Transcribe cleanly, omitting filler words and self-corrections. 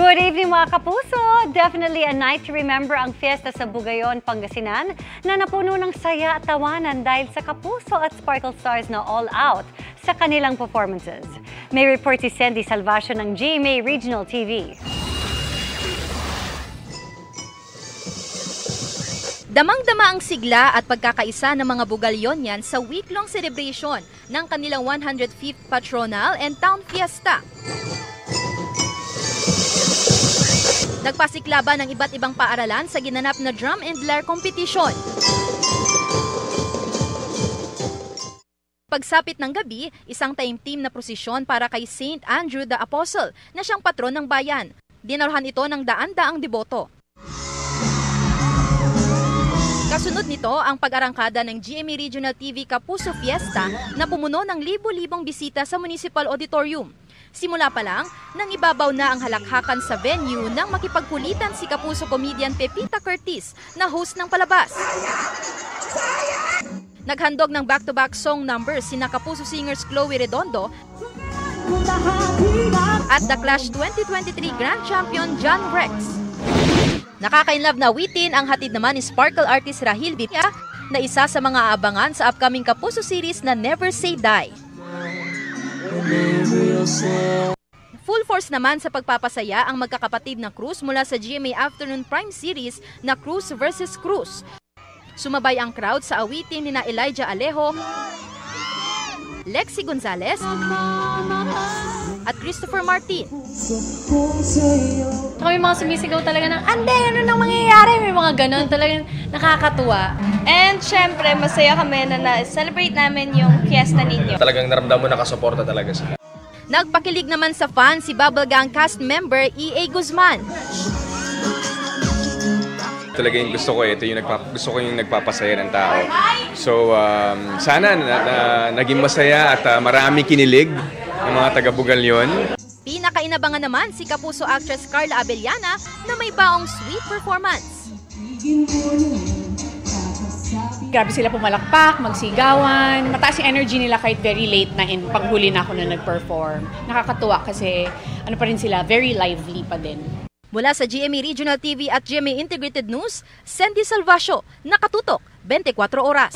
Good evening mga kapuso! Definitely a night to remember ang fiesta sa Bugayon, Pangasinan na napuno ng saya at tawanan dahil sa Kapuso at Sparkle Stars na all out sa kanilang performances. May report si Sandy Salvacio ng GMA Regional TV. Damang-dama ang sigla at pagkakaisa ng mga Bugalyonian sa week-long celebration ng kanilang 105th Patronal and Town Fiesta. Nagpasiklaban ng iba't ibang paaralan sa ginanap na drum and lyre competition. Pagsapit ng gabi, isang taimtim na prosesyon para kay Saint Andrew the Apostle na siyang patron ng bayan. Dinaruhan ito ng daan-daang deboto. Kasunod nito ang pag-arangkada ng GMA Regional TV Kapuso Fiesta na pumuno ng libo-libong bisita sa Municipal Auditorium. Simula pa lang, nang ibabaw na ang halakhakan sa venue nang makipagkulitan si Kapuso comedian Pepita Curtis na host ng palabas. Naghandog ng back-to-back song numbers sina Kapuso singers Chloe Redondo at The Clash 2023 Grand Champion John Rex. Nakaka-inlove na awitin ang hatid naman ni Sparkle artist Rahil Bitya na isa sa mga aabangan sa upcoming Kapuso series na Never Say Die. Full force naman sa pagpapasaya ang magkakapatid na Cruz mula sa GMA Afternoon Prime Series na Cruz vs. Cruz. Sumabay ang crowd sa awitin nina Elijah Alejo, Lexi Gonzalez at Christopher Martin. May mga sumisigaw talaga ng, ande, ano nang mangyayari? May mga ganon talagang nakakatuwa. And syempre, masaya kami na na-celebrate namin yung fiesta ninyo. Talagang naramdam mo nakasuporta talaga sila. Nagpakilig naman sa fan si Bubblegang cast member E.A. Guzman. Talagang gusto ko gusto ko yung nagpapasaya ng tao. So sana naging masaya at marami kinilig ng mga taga-Bugalyon. Pinakainabangan naman si Kapuso actress Carla Abellana na may baong sweet performance. Grabe sila pumalakpak, magsigawan. Mataas yung energy nila kahit very late na paghuli na ako na nag-perform. Nakakatuwa kasi ano pa rin sila, very lively pa din. Mula sa GMA Regional TV at GMA Integrated News, Sandy Salvacio, nakatutok 24 oras.